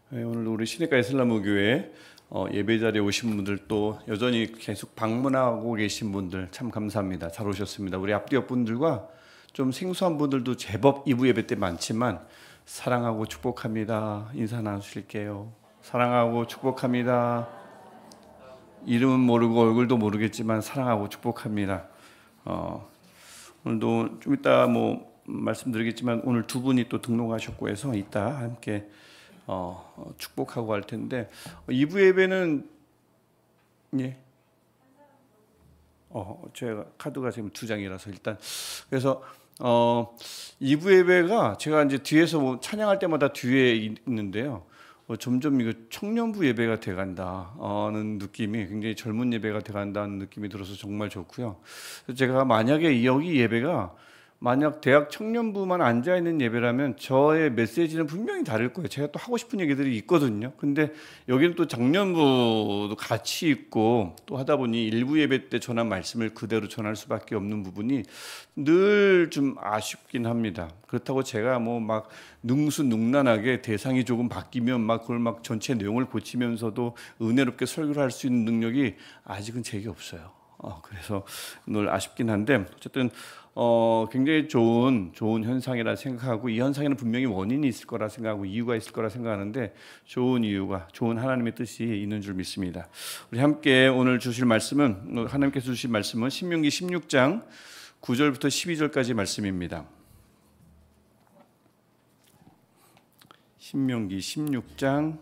오늘 우리 시내가 이슬람교회 예배 자리에 오신 분들 또 여전히 계속 방문하고 계신 분들 참 감사합니다. 잘 오셨습니다. 우리 앞뒤 옆 분들과 좀 생소한 분들도 제법 2부 예배 때 많지만 사랑하고 축복합니다. 인사 나누실게요. 사랑하고 축복합니다. 이름은 모르고 얼굴도 모르겠지만 사랑하고 축복합니다. 오늘도 좀 이따 말씀드리겠지만 오늘 두 분이 또 등록하셨고 해서 이따 함께 축복하고 할 텐데 2부 예배는 제가 카드가 지금 2장이라서 일단 그래서 2부 예배가 제가 이제 뒤에서 찬양할 때마다 뒤에 있는데요. 점점 이거 청년부 예배가 돼간다는 느낌이 굉장히 젊은 예배가 돼간다는 느낌이 들어서 정말 좋고요. 제가 만약에 여기 예배가 만약 대학 청년부만 앉아있는 예배라면 저의 메시지는 분명히 다를 거예요. 제가 또 하고 싶은 얘기들이 있거든요. 근데 여기는 또 청년부도 같이 있고 또 하다 보니 일부 예배 때 전한 말씀을 그대로 전할 수밖에 없는 부분이 늘 좀 아쉽긴 합니다. 그렇다고 제가 막 능수능란하게 대상이 조금 바뀌면 그걸 전체 내용을 고치면서도 은혜롭게 설교를 할 수 있는 능력이 아직은 제게 없어요. 그래서 늘 아쉽긴 한데 어쨌든 굉장히 좋은 현상이라 생각하고 이 현상에는 분명히 원인이 있을 거라 생각하고 이유가 있을 거라 생각하는데 좋은 이유가 좋은 하나님의 뜻이 있는 줄 믿습니다. 우리 함께 오늘 주실 말씀은 하나님께서 주실 말씀은 신명기 16장 9절부터 12절까지 말씀입니다. 신명기 16장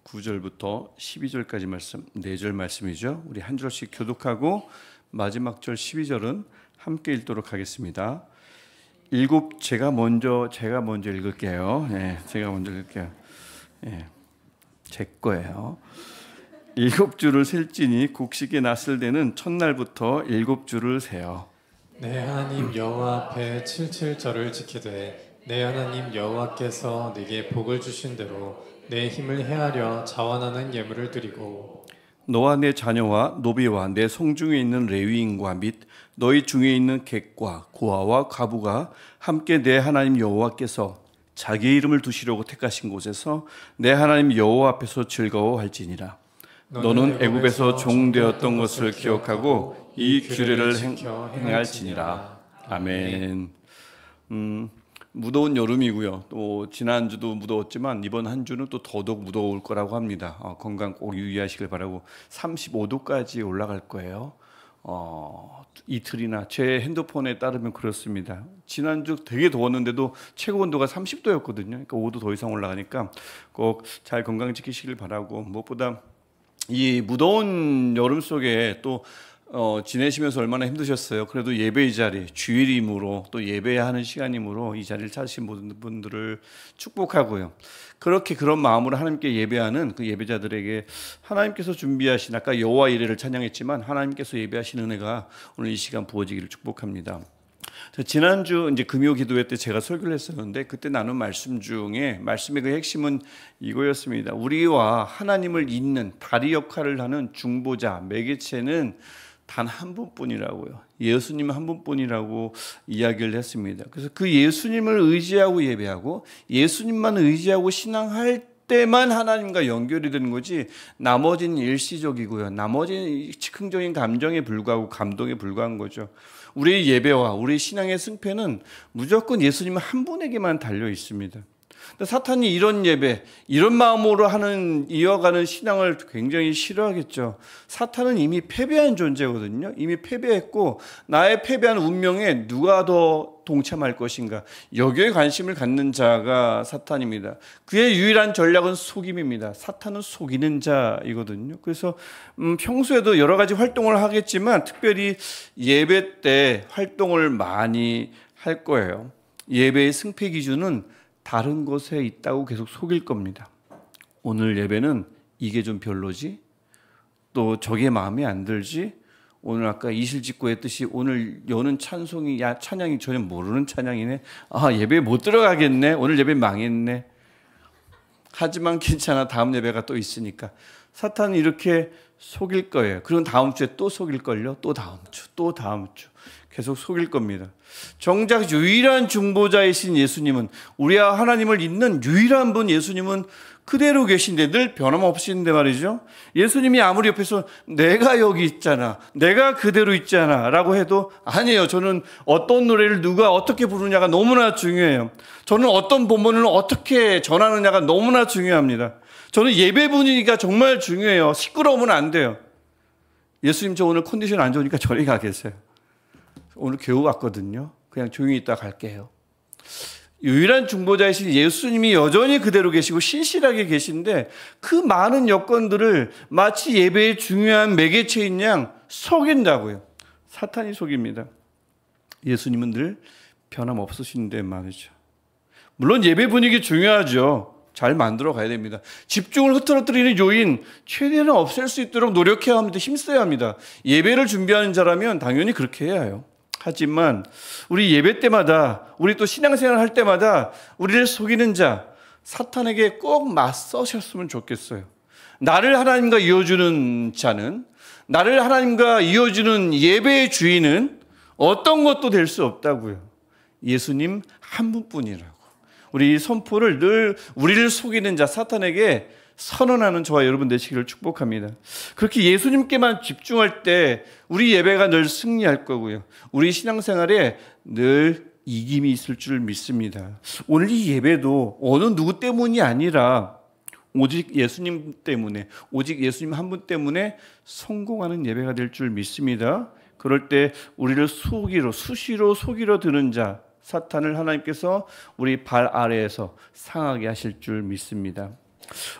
9절부터 12절까지 말씀 4절 말씀이죠. 우리 한 절씩 교독하고 마지막 절 12절은 함께 읽도록 하겠습니다. 제가 먼저 읽을게요. 제가 먼저 읽을게요. 제 거예요. 7주를 셀지니 곡식이 났을 때는 첫날부터 7주를 세요. 내 하나님 여호와 앞에 77절을 지키되 내 하나님 여호와께서 네게 복을 주신 대로 내 힘을 헤아려 자원하는 예물을 드리고 너와 내 자녀와 노비와 내 성중에 있는 레위인과 및 너희 중에 있는 객과 고아와 과부가 함께 내 하나님 여호와께서 자기의 이름을 두시려고 택하신 곳에서 내 하나님 여호와 앞에서 즐거워할지니라. 너는 애굽에서 종되었던 것을 기억하고 이 규례를 행할지니라. 아멘. 무더운 여름이고요. 또 지난주도 무더웠지만 이번 한 주는 또 더더욱 무더울 거라고 합니다. 건강 꼭 유의하시길 바라고 35도까지 올라갈 거예요. 이틀이나 제 핸드폰에 따르면 그렇습니다. 지난주 되게 더웠는데도 최고 온도가 30도였거든요. 그러니까 5도 더 이상 올라가니까 꼭 잘 건강 지키시길 바라고 무엇보다 이 무더운 여름 속에 또 지내시면서 얼마나 힘드셨어요. 그래도 예배의 자리, 주일이므로 또 예배해야 하는 시간이므로 이 자리를 찾으신 모든 분들을 축복하고요. 그렇게 그런 마음으로 하나님께 예배하는 그 예배자들에게 하나님께서 준비하신 아까 여호와 이레를 찬양했지만 하나님께서 예배하신 은혜가 오늘 이 시간 부어지기를 축복합니다. 지난주 이제 금요 기도회 때 제가 설교를 했었는데 그때 나눈 말씀 중에 말씀의 그 핵심은 이거였습니다. 우리와 하나님을 잇는 다리 역할을 하는 중보자, 매개체는 단 한 분뿐이라고요. 예수님 한 분뿐이라고 이야기를 했습니다. 그래서 그 예수님을 의지하고 예배하고 예수님만 의지하고 신앙할 때만 하나님과 연결이 되는 거지 나머지는 일시적이고요. 나머지는 즉흥적인 감정에 불과하고 감동에 불과한 거죠. 우리의 예배와 우리의 신앙의 승패는 무조건 예수님 한 분에게만 달려 있습니다. 사탄이 이런 예배, 이런 마음으로 이어가는 신앙을 굉장히 싫어하겠죠. 사탄은 이미 패배한 존재거든요. 이미 패배했고 나의 패배한 운명에 누가 더 동참할 것인가 여기에 관심을 갖는 자가 사탄입니다. 그의 유일한 전략은 속임입니다. 사탄은 속이는 자이거든요. 그래서 평소에도 여러 가지 활동을 하겠지만 특별히 예배 때 활동을 많이 할 거예요. 예배의 승패 기준은 다른 곳에 있다고 계속 속일 겁니다. 오늘 예배는 이게 좀 별로지? 또 저게 마음에 안 들지? 오늘 아까 이실직고 했듯이 오늘 여는 찬양이 전혀 모르는 찬양이네. 예배에 못 들어가겠네. 오늘 예배 망했네. 하지만 괜찮아. 다음 예배가 또 있으니까. 사탄은 이렇게 속일 거예요. 그리고 다음 주에 또 속일걸요. 또 다음 주. 계속 속일 겁니다. 정작 유일한 중보자이신 예수님은 우리와 하나님을 잇는 유일한 분 예수님은 그대로 계신데, 늘 변함없으신데 말이죠. 예수님이 아무리 옆에서 내가 여기 있잖아, 내가 그대로 있잖아 라고 해도 아니에요. 저는 어떤 노래를 누가 어떻게 부르냐가 너무나 중요해요. 저는 어떤 본문을 어떻게 전하느냐가 너무나 중요합니다. 저는 예배 분위기가 정말 중요해요. 시끄러우면 안 돼요. 예수님, 저 오늘 컨디션 안 좋으니까 저리 가 계세요. 오늘 교우 왔거든요. 그냥 조용히 있다 갈게요. 유일한 중보자이신 예수님이 여전히 그대로 계시고 신실하게 계신데, 그 많은 여건들을 마치 예배의 중요한 매개체인 양 속인다고요. 사탄이 속입니다. 예수님은 늘 변함없으신데 말이죠. 물론 예배 분위기 중요하죠. 잘 만들어 가야 됩니다. 집중을 흐트러뜨리는 요인 최대한 없앨 수 있도록 노력해야 합니다. 힘써야 합니다. 예배를 준비하는 자라면 당연히 그렇게 해야 해요. 하지만 우리 예배 때마다, 우리 또 신앙생활 할 때마다 우리를 속이는 자 사탄에게 꼭 맞서셨으면 좋겠어요. 나를 하나님과 이어주는 자는, 나를 하나님과 이어주는 예배의 주인은 어떤 것도 될 수 없다고요. 예수님 한 분뿐이라고. 우리 이 선포를 늘 우리를 속이는 자 사탄에게 선언하는 저와 여러분 되시기를 축복합니다. 그렇게 예수님께만 집중할 때 우리 예배가 늘 승리할 거고요. 우리 신앙생활에 늘 이김이 있을 줄 믿습니다. 오늘 이 예배도 어느 누구 때문이 아니라 오직 예수님 때문에, 오직 예수님 한 분 때문에 성공하는 예배가 될 줄 믿습니다. 그럴 때 우리를 수시로 속이려 드는 자 사탄을 하나님께서 우리 발 아래에서 상하게 하실 줄 믿습니다.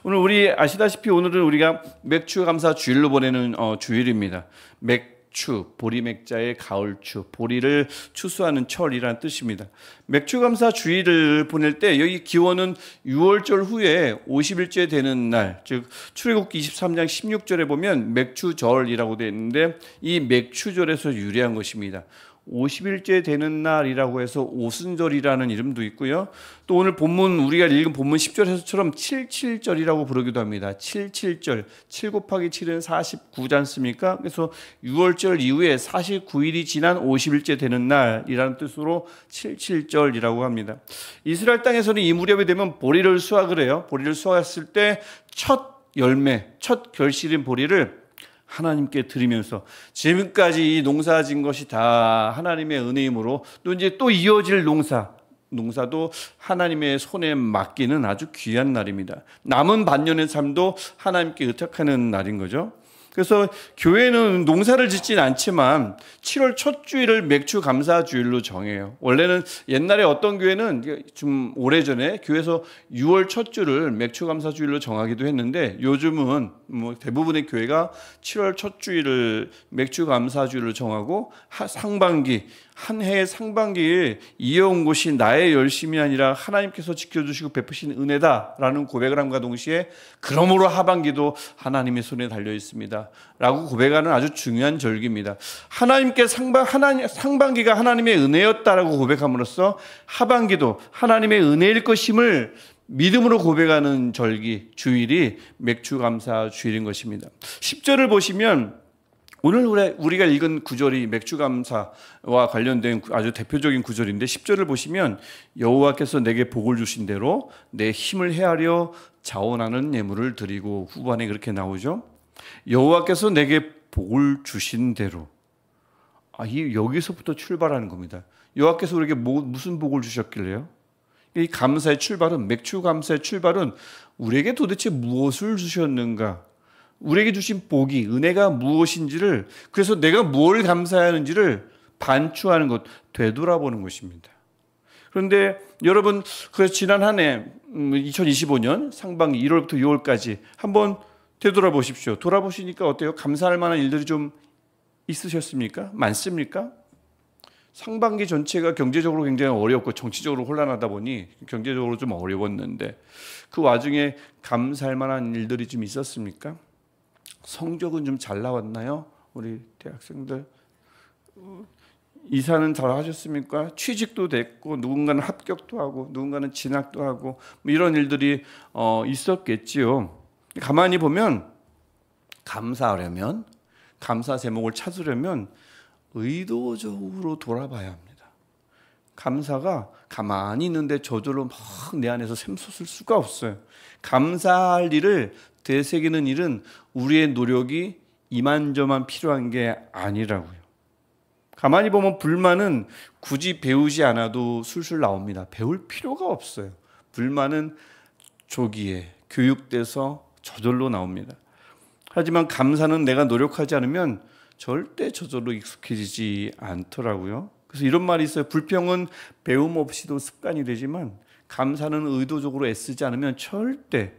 오늘 우리 아시다시피 오늘은 우리가 맥추 감사 주일로 보내는 주일입니다. 맥추, 보리맥자의 가을추, 보리를 추수하는 철이라는 뜻입니다. 맥추 감사 주일을 보낼 때 여기 기원은 6월절 후에 50일째 되는 날, 즉 출애굽기 23장 16절에 보면 맥추절이라고 되어 있는데 이 맥추절에서 유래한 것입니다. 50일째 되는 날이라고 해서 오순절이라는 이름도 있고요. 또 오늘 본문, 우리가 읽은 본문 10절에서처럼 77절이라고 부르기도 합니다. 77절, 7 곱하기 7은 49지 않습니까? 그래서 6월절 이후에 49일이 지난 50일째 되는 날이라는 뜻으로 77절이라고 합니다. 이스라엘 땅에서는 이 무렵이 되면 보리를 수확을 해요. 보리를 수확했을 때 첫 열매, 첫 결실인 보리를 하나님께 드리면서 지금까지 이 농사 진 것이 다 하나님의 은혜이므로 또 이제 또 이어질 농사도 하나님의 손에 맡기는 아주 귀한 날입니다. 남은 반년의 삶도 하나님께 의탁하는 날인 거죠. 그래서 교회는 농사를 짓진 않지만 7월 첫 주일을 맥추 감사 주일로 정해요. 원래는 옛날에 어떤 교회는 좀 오래전에 교회에서 6월 첫 주를 맥추 감사 주일로 정하기도 했는데, 요즘은 뭐 대부분의 교회가 7월 첫 주일을 맥추 감사 주일로 정하고 상반기, 한 해의 상반기에 이어온 것이 나의 열심이 아니라 하나님께서 지켜주시고 베푸신 은혜다라는 고백을 함과 동시에 그러므로 하반기도 하나님의 손에 달려 있습니다 라고 고백하는 아주 중요한 절기입니다. 하나님께 상반기가 하나님의 은혜였다라고 고백함으로써 하반기도 하나님의 은혜일 것임을 믿음으로 고백하는 절기, 주일이 맥추 감사 주일인 것입니다. 10절을 보시면 오늘 우리가 읽은 구절이 맥추 감사와 관련된 아주 대표적인 구절인데, 10절을 보시면 여호와께서 내게 복을 주신 대로 내 힘을 헤아려 자원하는 예물을 드리고, 후반에 그렇게 나오죠. 여호와께서 내게 복을 주신 대로. 여기서부터 출발하는 겁니다. 여호와께서 우리에게 무슨 복을 주셨길래요? 이 감사의 출발은, 맥추 감사의 출발은 우리에게 도대체 무엇을 주셨는가? 우리에게 주신 복이, 은혜가 무엇인지를, 그래서 내가 뭘 감사해야 하는지를 반추하는 것, 되돌아보는 것입니다. 그런데 여러분, 그래서 지난 한 해 2025년 상반기 1월부터 6월까지 한번 되돌아보십시오. 돌아보시니까 어때요? 감사할 만한 일들이 좀 있으셨습니까? 많습니까? 상반기 전체가 경제적으로 굉장히 어렵고 정치적으로 혼란하다 보니 경제적으로 좀 어려웠는데, 그 와중에 감사할 만한 일들이 좀 있었습니까? 성적은 좀 잘 나왔나요? 우리 대학생들 이사는 잘 하셨습니까? 취직도 됐고, 누군가는 합격도 하고, 누군가는 진학도 하고, 뭐 이런 일들이 있었겠지요. 가만히 보면 감사하려면, 감사 제목을 찾으려면 의도적으로 돌아봐야 합니다. 감사가 가만히 있는데 저절로 막 내 안에서 샘솟을 수가 없어요. 감사할 일을 되새기는 일은 우리의 노력이 이만저만 필요한 게 아니라고요. 가만히 보면 불만은 굳이 배우지 않아도 술술 나옵니다. 배울 필요가 없어요. 불만은 조기에 교육돼서 저절로 나옵니다. 하지만 감사는 내가 노력하지 않으면 절대 저절로 익숙해지지 않더라고요. 그래서 이런 말이 있어요. 불평은 배움 없이도 습관이 되지만 감사는 의도적으로 애쓰지 않으면 절대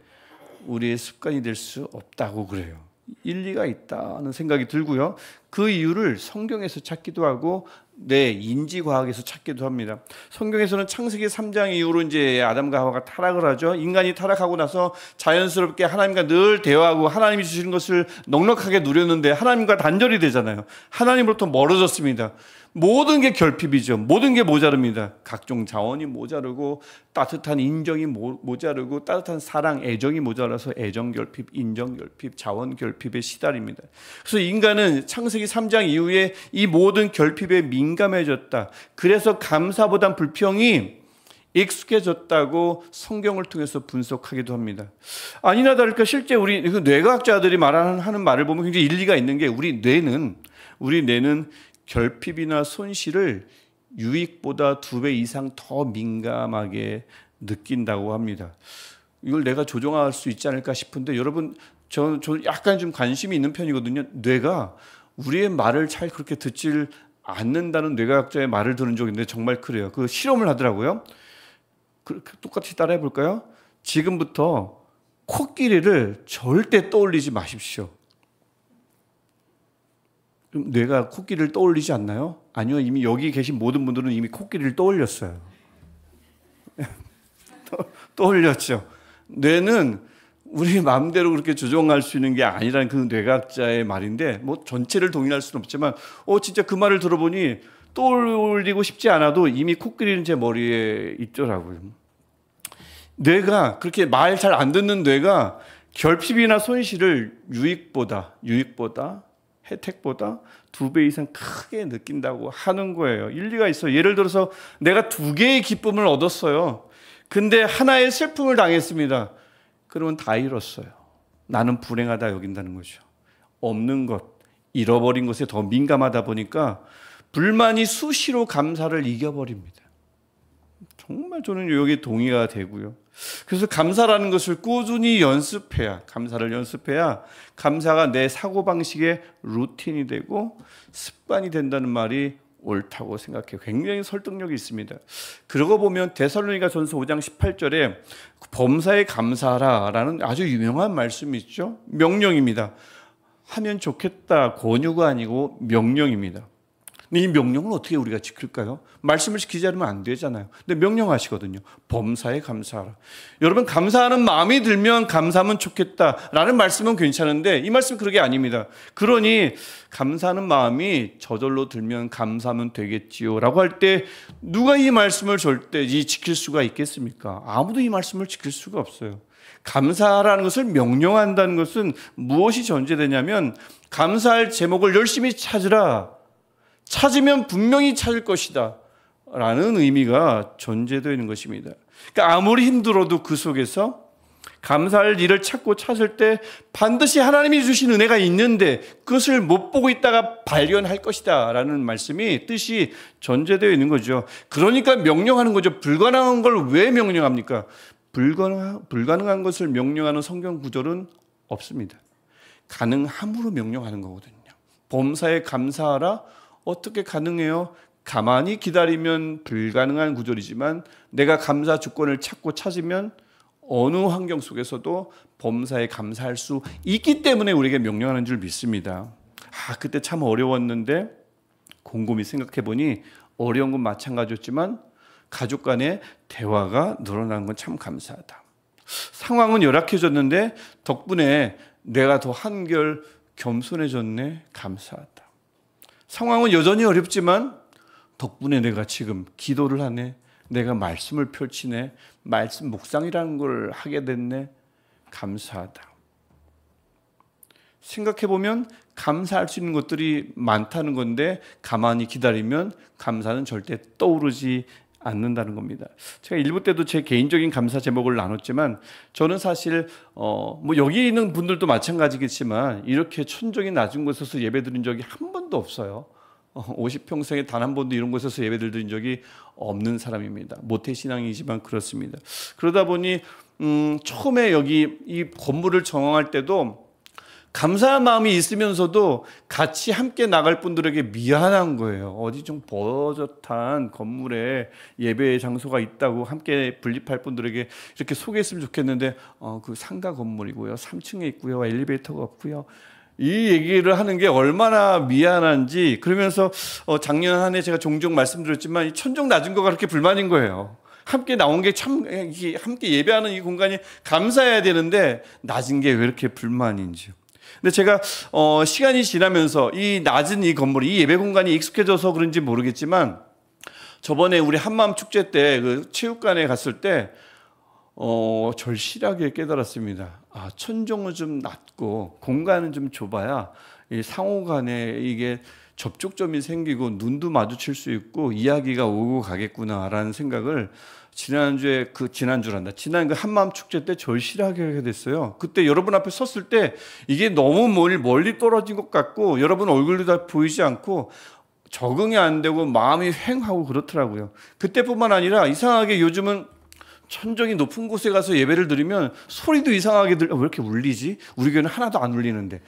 우리의 습관이 될 수 없다고 그래요. 일리가 있다는 생각이 들고요. 그 이유를 성경에서 찾기도 하고 인지과학에서 찾기도 합니다. 성경에서는 창세기 3장 이후로 이제 아담과 하와가 타락을 하죠. 인간이 타락하고 나서 자연스럽게 하나님과 늘 대화하고 하나님이 주시는 것을 넉넉하게 누렸는데 하나님과 단절이 되잖아요. 하나님으로부터 멀어졌습니다. 모든 게 결핍이죠. 모든 게 모자릅니다. 각종 자원이 모자르고 따뜻한 인정이 모자르고 따뜻한 사랑, 애정이 모자라서 애정 결핍, 인정 결핍, 자원 결핍에 시달립니다. 그래서 인간은 창세기 3장 이후에 이 모든 결핍에 민감해졌다. 그래서 감사보단 불평이 익숙해졌다고 성경을 통해서 분석하기도 합니다. 아니나 다를까 실제 우리 뇌과학자들이 하는 말을 보면 굉장히 일리가 있는 게 우리 뇌는 결핍이나 손실을 유익보다 2배 이상 더 민감하게 느낀다고 합니다. 이걸 내가 조정할 수 있지 않을까 싶은데 여러분 저 약간 좀 관심이 있는 편이거든요. 뇌가 우리의 말을 잘 그렇게 듣질 않는다는 뇌과학자의 말을 들은 적이 있는데 정말 그래요. 그 실험을 하더라고요. 똑같이 따라해 볼까요? 지금부터 코끼리를 절대 떠올리지 마십시오. 뇌가 코끼리를 떠올리지 않나요? 아니요, 이미 여기 계신 모든 분들은 이미 코끼리를 떠올렸어요. 떠올렸죠. 뇌는 우리 마음대로 그렇게 조정할 수 있는 게 아니라는 그 뇌과학자의 말인데 뭐 전체를 동의할 수는 없지만 진짜 그 말을 들어보니 떠올리고 싶지 않아도 이미 코끼리는 제 머리에 있더라고요. 뇌가 그렇게 말 잘 안 듣는 뇌가 결핍이나 손실을 유익보다 혜택보다 2배 이상 크게 느낀다고 하는 거예요. 일리가 있어요. 예를 들어서 내가 2개의 기쁨을 얻었어요. 근데 하나의 슬픔을 당했습니다. 그러면 다 잃었어요. 나는 불행하다 여긴다는 거죠. 없는 것, 잃어버린 것에 더 민감하다 보니까 불만이 수시로 감사를 이겨버립니다. 정말 저는 여기에 동의가 되고요. 그래서 감사라는 것을 꾸준히 감사를 연습해야 감사가 내 사고방식의 루틴이 되고 습관이 된다는 말이 옳다고 생각해요. 굉장히 설득력이 있습니다. 그러고 보면 데살로니가전서 5장 18절에 범사에 감사하라라는 아주 유명한 말씀이 있죠. 명령입니다. 하면 좋겠다, 권유가 아니고 명령입니다. 근데 이 명령을 어떻게 우리가 지킬까요? 말씀을 지키지 않으면 안 되잖아요. 근데 명령하시거든요. 범사에 감사하라. 여러분 감사하는 마음이 들면 감사하면 좋겠다라는 말씀은 괜찮은데 이 말씀은 그런 게 아닙니다. 그러니 감사하는 마음이 저절로 들면 감사하면 되겠지요 라고 할 때 누가 이 말씀을 절대 지킬 수가 있겠습니까? 아무도 이 말씀을 지킬 수가 없어요. 감사라는 것을 명령한다는 것은 무엇이 전제되냐면 감사할 제목을 열심히 찾으면 분명히 찾을 것이다 라는 의미가 전제되어 있는 것입니다. 그러니까 아무리 힘들어도 그 속에서 감사할 일을 찾을 때 반드시 하나님이 주신 은혜가 있는데 그것을 못 보고 있다가 발견할 것이다 라는 말씀이 뜻이 전제되어 있는 거죠. 그러니까 명령하는 거죠. 불가능한 걸 왜 명령합니까? 불가능한 것을 명령하는 성경 구절은 없습니다. 가능함으로 명령하는 거거든요. 범사에 감사하라. 어떻게 가능해요? 가만히 기다리면 불가능한 구절이지만 내가 감사 주권을 찾으면 어느 환경 속에서도 범사에 감사할 수 있기 때문에 우리에게 명령하는 줄 믿습니다. 그때 참 어려웠는데 곰곰이 생각해 보니 어려운 건 마찬가지였지만 가족 간의 대화가 늘어나는 건 참 감사하다. 상황은 열악해졌는데 덕분에 내가 더 한결 겸손해졌네. 감사하다. 상황은 여전히 어렵지만 덕분에 내가 지금 기도를 하네. 내가 말씀을 펼치네. 말씀 묵상이라는 걸 하게 됐네. 감사하다. 생각해보면 감사할 수 있는 것들이 많다는 건데 가만히 기다리면 감사는 절대 떠오르지 않는다는 겁니다. 제가 일부 때도 제 개인적인 감사 제목을 나눴지만 저는 사실 뭐 여기 있는 분들도 마찬가지겠지만 이렇게 천정이 낮은 곳에서 예배드린 적이 한 번도 없어요. 50평생에 단 한 번도 이런 곳에서 예배드린 적이 없는 사람입니다. 모태신앙이지만 그렇습니다. 그러다 보니 처음에 여기 이 건물을 정황할 때도 감사한 마음이 있으면서도 같이 함께 나갈 분들에게 미안한 거예요. 어디 좀 버젓한 건물에 예배 장소가 있다고 함께 분립할 분들에게 이렇게 소개했으면 좋겠는데 그 상가 건물이고요, 3층에 있고요, 엘리베이터가 없고요. 이 얘기를 하는 게 얼마나 미안한지. 그러면서 작년 한 해 제가 종종 말씀드렸지만 이 천정 낮은 거가 그렇게 불만인 거예요. 함께 나온 게 참 함께 예배하는 이 공간이 감사해야 되는데 낮은 게 왜 이렇게 불만인지요. 근데 제가 시간이 지나면서 이 낮은 이 건물, 이 예배 공간이 익숙해져서 그런지 모르겠지만 저번에 우리 한마음 축제 때 그 체육관에 갔을 때 절실하게 깨달았습니다. 천정은 좀 낮고 공간은 좀 좁아야 이 상호 간에 이게 접촉점이 생기고 눈도 마주칠 수 있고 이야기가 오고 가겠구나라는 생각을 지난 그 한마음 축제 때 절실하게 하게 됐어요. 그때 여러분 앞에 섰을 때 이게 너무 멀리 떨어진 것 같고 여러분 얼굴도 다 보이지 않고 적응이 안 되고 마음이 휑하고 그렇더라고요. 그때뿐만 아니라 이상하게 요즘은 천정이 높은 곳에 가서 예배를 드리면 소리도 이상하게 왜 이렇게 울리지? 우리 교회는 하나도 안 울리는데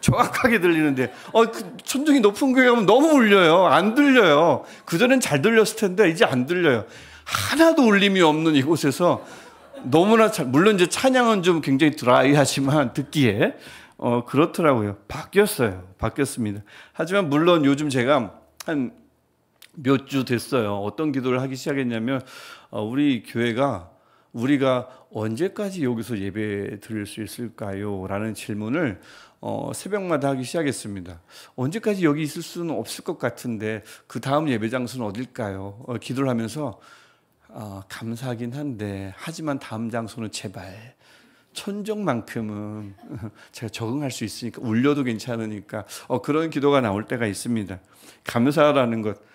정확하게 들리는데 그 천정이 높은 교회 가면 너무 울려요. 안 들려요. 그전엔 잘 들렸을 텐데 이제 안 들려요. 하나도 울림이 없는 이곳에서 너무나 물론 이제 찬양은 좀 굉장히 드라이하지만 듣기에 그렇더라고요. 바뀌었습니다. 하지만 물론 요즘 제가 한 몇 주 됐어요. 어떤 기도를 하기 시작했냐면 우리 교회가 우리가 언제까지 여기서 예배 드릴 수 있을까요? 라는 질문을 새벽마다 하기 시작했습니다. 언제까지 여기 있을 수는 없을 것 같은데 그 다음 예배 장소는 어딜까요? 기도를 하면서 감사하긴 한데 하지만 다음 장소는 제발 천정만큼은 제가 적응할 수 있으니까 울려도 괜찮으니까 그런 기도가 나올 때가 있습니다. 감사라는 것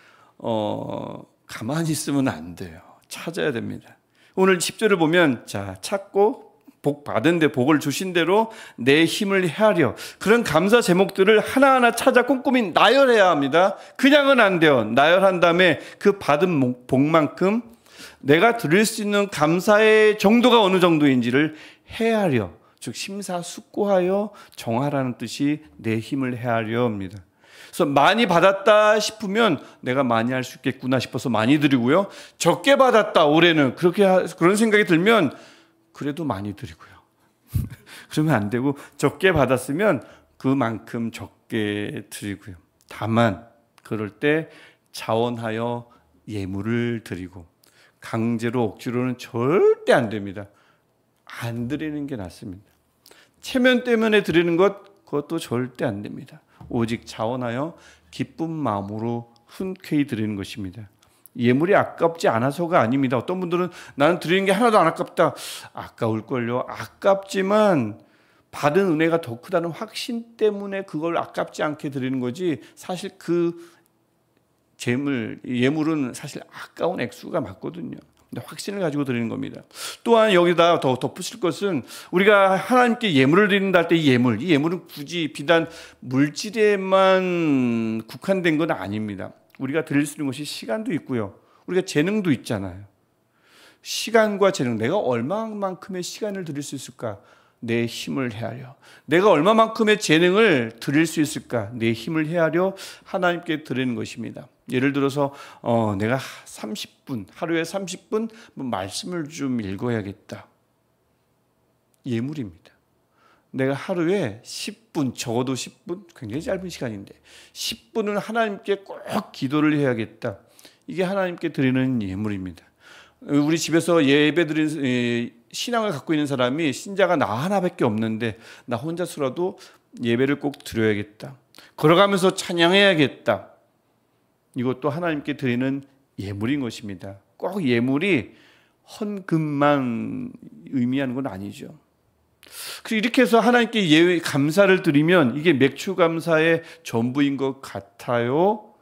가만히 있으면 안 돼요. 찾아야 됩니다. 오늘 10절을 보면 찾고 복 받은데 복을 주신 대로 내 힘을 헤아려. 그런 감사 제목들을 하나하나 찾아 꼼꼼히 나열해야 합니다. 그냥은 안 돼요. 나열한 다음에 그 받은 복만큼 내가 드릴 수 있는 감사의 정도가 어느 정도인지를 헤아려, 즉 심사숙고하여 정하라는 뜻이 내 힘을 헤아려 합니다. 그래서 많이 받았다 싶으면 내가 많이 할 수 있겠구나 싶어서 많이 드리고요. 적게 받았다 올해는 그런 생각이 들면 그래도 많이 드리고요. 그러면 안 되고 적게 받았으면 그만큼 적게 드리고요. 다만 그럴 때 자원하여 예물을 드리고 강제로 억지로는 절대 안 됩니다. 안 드리는 게 낫습니다. 체면 때문에 드리는 그것도 절대 안 됩니다. 오직 자원하여 기쁜 마음으로 흔쾌히 드리는 것입니다. 예물이 아깝지 않아서가 아닙니다. 어떤 분들은 나는 드리는 게 하나도 안 아깝다. 아까울걸요. 아깝지만 받은 은혜가 더 크다는 확신 때문에 그걸 아깝지 않게 드리는 거지 사실 그 예물은 사실 아까운 액수가 맞거든요. 근데 확신을 가지고 드리는 겁니다. 또한 여기다 더 덧붙일 것은 우리가 하나님께 예물을 드린다 할 때 이 예물은 굳이 비단 물질에만 국한된 건 아닙니다. 우리가 드릴 수 있는 것이 시간도 있고요. 우리가 재능도 있잖아요. 시간과 재능, 내가 얼마만큼의 시간을 드릴 수 있을까? 내 힘을 헤아려. 내가 얼마만큼의 재능을 드릴 수 있을까? 내 힘을 헤아려 하나님께 드리는 것입니다. 예를 들어서 내가 하루에 30분 말씀을 좀 읽어야겠다. 예물입니다. 내가 하루에 10분, 적어도 10분, 굉장히 짧은 시간인데 10분은 하나님께 꼭 기도를 해야겠다. 이게 하나님께 드리는 예물입니다. 우리 집에서 예배드리는 신앙을 갖고 있는 사람이 신자가 나 하나밖에 없는데 나 혼자서라도 예배를 꼭 드려야겠다. 걸어가면서 찬양해야겠다. 이것도 하나님께 드리는 예물인 것입니다. 꼭 예물이 헌금만 의미하는 건 아니죠. 이렇게 해서 하나님께 감사를 드리면 이게 맥추 감사의 전부인 것 같아요?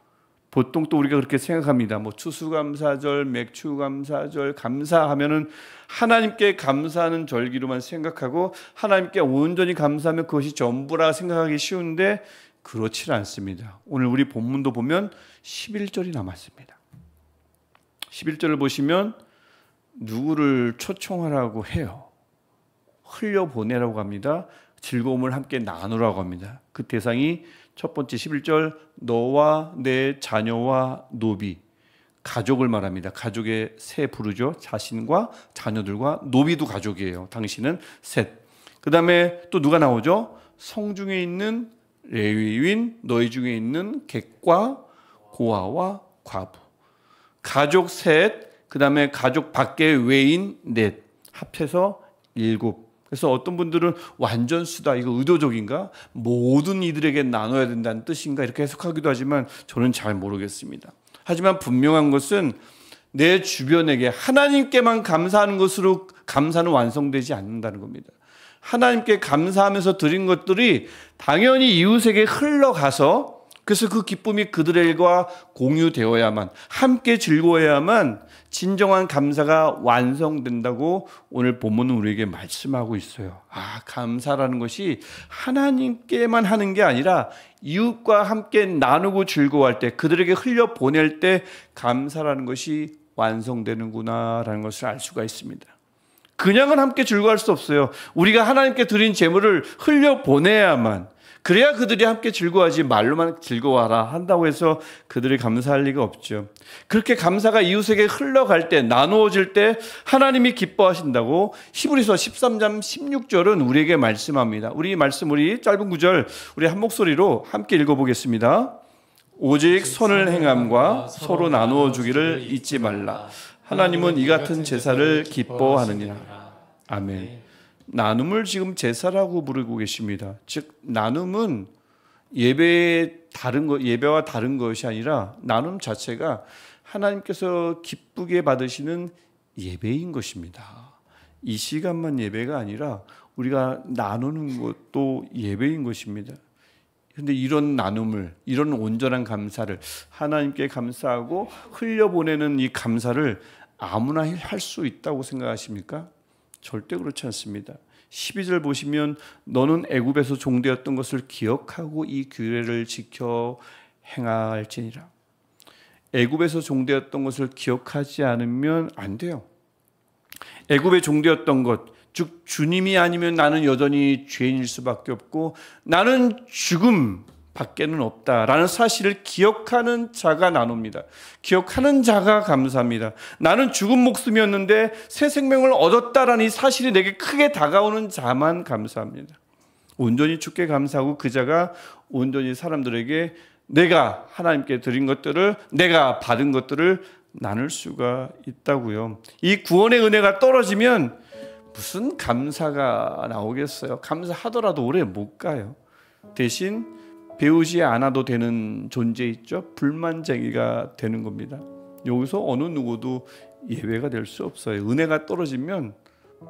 보통 또 우리가 그렇게 생각합니다. 뭐 추수감사절, 맥추감사절, 감사하면은 하나님께 감사하는 절기로만 생각하고 하나님께 온전히 감사하면 그것이 전부라 생각하기 쉬운데 그렇지 않습니다. 오늘 우리 본문도 보면 11절이 남았습니다. 11절을 보시면 누구를 초청하라고 해요. 흘려보내라고 합니다. 즐거움을 함께 나누라고 합니다. 그 대상이 첫 번째 11절 너와 내 자녀와 노비, 가족을 말합니다. 가족의 세 부르죠. 자신과 자녀들과 노비도 가족이에요. 당신은 셋. 그 다음에 또 누가 나오죠? 성중에 있는 레위인, 너희 중에 있는 객과 고아와 과부. 가족 셋, 그 다음에 가족 밖의 외인 넷, 합해서 7. 그래서 어떤 분들은 완전 수다, 이거 의도적인가? 모든 이들에게 나눠야 된다는 뜻인가? 이렇게 해석하기도 하지만 저는 잘 모르겠습니다. 하지만 분명한 것은 내 주변에게 하나님께만 감사하는 것으로 감사는 완성되지 않는다는 겁니다. 하나님께 감사하면서 드린 것들이 당연히 이웃에게 흘러가서 그래서 그 기쁨이 그들과 공유되어야만, 함께 즐거워야만 진정한 감사가 완성된다고 오늘 본문은 우리에게 말씀하고 있어요. 감사라는 것이 하나님께만 하는 게 아니라 이웃과 함께 나누고 즐거워할 때, 그들에게 흘려보낼 때 감사라는 것이 완성되는구나라는 것을 알 수가 있습니다. 그냥은 함께 즐거워할 수 없어요. 우리가 하나님께 드린 재물을 흘려보내야만, 그래야 그들이 함께 즐거워하지, 말로만 즐거워하라 한다고 해서 그들이 감사할 리가 없죠. 그렇게 감사가 이웃에게 흘러갈 때, 나누어질 때 하나님이 기뻐하신다고 히브리서 13장 16절은 우리에게 말씀합니다. 우리 짧은 구절 우리 한 목소리로 함께 읽어보겠습니다. 오직 선을 행함과 서로 나누어 주기를 잊지 말라. 하나님은 이 같은 제사를 기뻐하느니라. 아멘. 나눔을 지금 제사라고 부르고 계십니다. 즉 나눔은 예배와 다른 것이 아니라 나눔 자체가 하나님께서 기쁘게 받으시는 예배인 것입니다. 이 시간만 예배가 아니라 우리가 나누는 것도 예배인 것입니다. 그런데 이런 나눔을, 이런 온전한 감사를, 하나님께 감사하고 흘려보내는 이 감사를 아무나 할 수 있다고 생각하십니까? 절대 그렇지 않습니다. 12절 보시면 너는 애굽에서 종되었던 것을 기억하고 이 규례를 지켜 행할지니라. 애굽에서 종되었던 것을 기억하지 않으면 안 돼요. 애굽에 종되었던 것, 즉 주님이 아니면 나는 여전히 죄인일 수밖에 없고 나는 죽음 밖에는 없다라는 사실을 기억하는 자가 나눕니다. 기억하는 자가 감사합니다. 나는 죽은 목숨이었는데 새 생명을 얻었다라는 이 사실이 내게 크게 다가오는 자만 감사합니다. 온전히 주께 감사하고 그 자가 온전히 사람들에게 내가 하나님께 드린 것들을, 내가 받은 것들을 나눌 수가 있다고요. 이 구원의 은혜가 떨어지면 무슨 감사가 나오겠어요? 감사하더라도 오래 못 가요. 대신 배우지 않아도 되는 존재 있죠? 불만쟁이가 되는 겁니다. 여기서 어느 누구도 예외가 될 수 없어요. 은혜가 떨어지면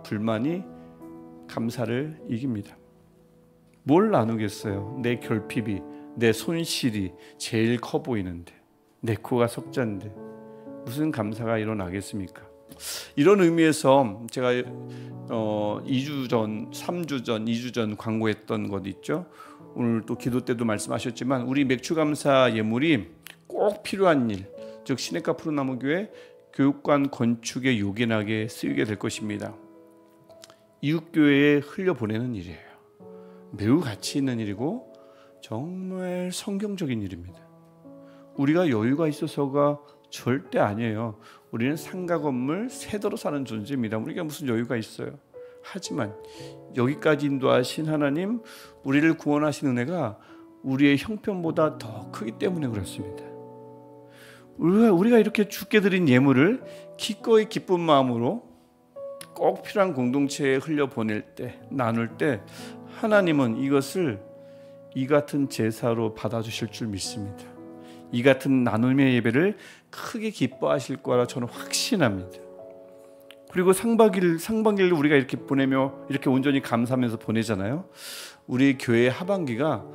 불만이 감사를 이깁니다. 뭘 나누겠어요? 내 결핍이, 내 손실이 제일 커 보이는데, 내 코가 석자인데 무슨 감사가 일어나겠습니까? 이런 의미에서 제가 2주 전, 3주 전, 2주 전 광고했던 것 있죠? 오늘 또 기도 때도 말씀하셨지만 우리 맥추감사 예물이 꼭 필요한 일, 즉 시내가 푸른나무교회 교육관 건축에 요긴하게 쓰이게 될 것입니다. 이웃교회에 흘려보내는 일이에요. 매우 가치 있는 일이고 정말 성경적인 일입니다. 우리가 여유가 있어서가 절대 아니에요. 우리는 상가 건물 세대로 사는 존재입니다. 우리가 무슨 여유가 있어요. 하지만 여기까지 인도하신 하나님, 우리를 구원하신 은혜가 우리의 형편보다 더 크기 때문에 그렇습니다. 우리가 이렇게 주께 드린 예물을 기꺼이 기쁜 마음으로 꼭 필요한 공동체에 흘려보낼 때, 나눌 때 하나님은 이것을 이 같은 제사로 받아주실 줄 믿습니다. 이 같은 나눔의 예배를 크게 기뻐하실 거라 저는 확신합니다. 그리고 상반기를 우리가 이렇게 보내며 이렇게 온전히 감사하면서 보내잖아요. 우리 교회 하반기가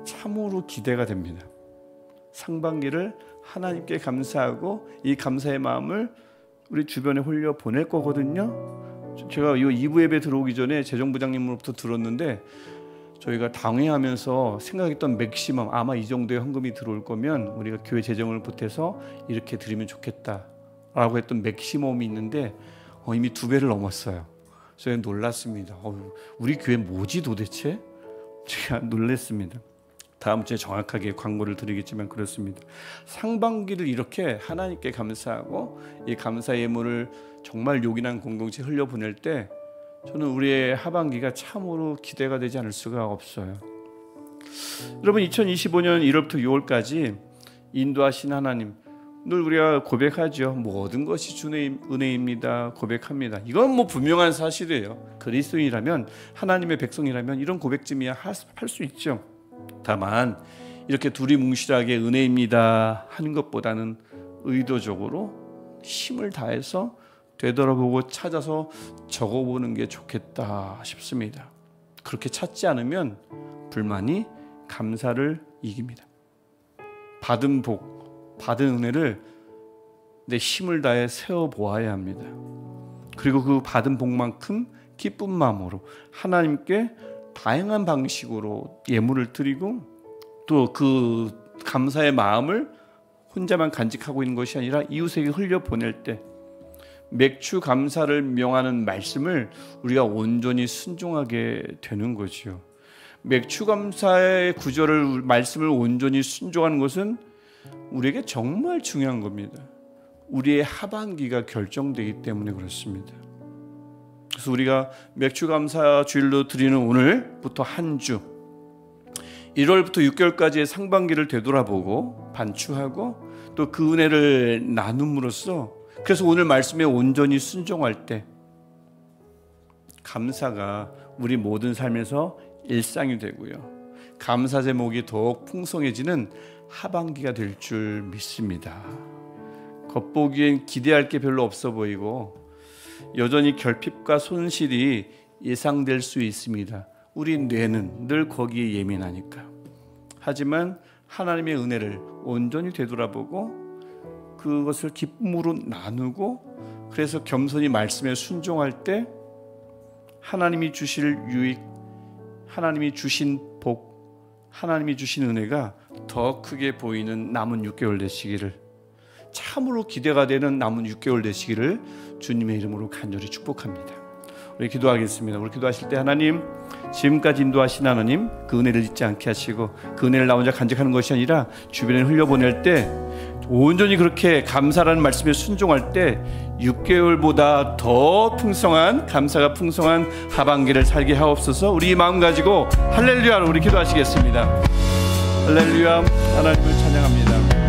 참으로 기대가 됩니다. 상반기를 하나님께 감사하고 이 감사의 마음을 우리 주변에 흘려 보낼 거거든요. 제가 이 2부 예배 들어오기 전에 재정부장님으로부터 들었는데 저희가 당회하면서 생각했던 맥시멈, 아마 이 정도의 헌금이 들어올 거면 우리가 교회 재정을 보태서 이렇게 드리면 좋겠다라고 했던 맥시멈이 있는데 이미 2배를 넘었어요. 저희 놀랐습니다. 우리 교회 뭐지 도대체? 제가 놀랐습니다. 다음 주에 정확하게 광고를 드리겠지만 그렇습니다. 상반기를 이렇게 하나님께 감사하고 이 감사 예물을 정말 요긴한 공동체에 흘려보낼 때 저는 우리의 하반기가 참으로 기대가 되지 않을 수가 없어요. 여러분, 2025년 1월부터 6월까지 인도하신 하나님, 늘 우리가 고백하죠. 모든 것이 주의 은혜입니다. 고백합니다. 이건 뭐 분명한 사실이에요. 그리스도인이라면, 하나님의 백성이라면 이런 고백쯤이야 할 수 있죠. 다만 이렇게 둘이 뭉실하게 은혜입니다 하는 것보다는 의도적으로 힘을 다해서 되돌아보고 찾아서 적어보는 게 좋겠다 싶습니다. 그렇게 찾지 않으면 불만이 감사를 이깁니다. 받은 복, 받은 은혜를 내 힘을 다해 세워보아야 합니다. 그리고 그 받은 복만큼 기쁜 마음으로 하나님께 다양한 방식으로 예물을 드리고 또 그 감사의 마음을 혼자만 간직하고 있는 것이 아니라 이웃에게 흘려보낼 때 맥주 감사를 명하는 말씀을 우리가 온전히 순종하게 되는 거지요. 맥주 감사의 구절을, 말씀을 온전히 순종하는 것은 우리에게 정말 중요한 겁니다. 우리의 하반기가 결정되기 때문에 그렇습니다. 그래서 우리가 맥주 감사 주일로 드리는 오늘부터 한 주 1월부터 6개월까지의 상반기를 되돌아보고 반추하고 또 그 은혜를 나눔으로써, 그래서 오늘 말씀에 온전히 순종할 때 감사가 우리 모든 삶에서 일상이 되고요, 감사 제목이 더욱 풍성해지는 하반기가 될 줄 믿습니다. 겉보기엔 기대할 게 별로 없어 보이고 여전히 결핍과 손실이 예상될 수 있습니다. 우리 뇌는 늘 거기에 예민하니까. 하지만 하나님의 은혜를 온전히 되돌아보고 그것을 기쁨으로 나누고, 그래서 겸손히 말씀에 순종할 때 하나님이 주실 유익, 하나님이 주신 복, 하나님이 주신 은혜가 더 크게 보이는 남은 6개월 되시기를, 참으로 기대가 되는 남은 6개월 되시기를 주님의 이름으로 간절히 축복합니다. 우리 기도하겠습니다. 우리 기도하실 때 하나님, 지금까지 인도하신 하나님, 그 은혜를 잊지 않게 하시고 그 은혜를 나 혼자 간직하는 것이 아니라 주변에 흘려보낼 때 온전히 그렇게 감사라는 말씀에 순종할 때 6개월보다 더 풍성한, 감사가 풍성한 하반기를 살게 하옵소서. 우리 이 마음 가지고 할렐루야로 우리 기도하시겠습니다. 할렐루야. 하나님을 찬양합니다.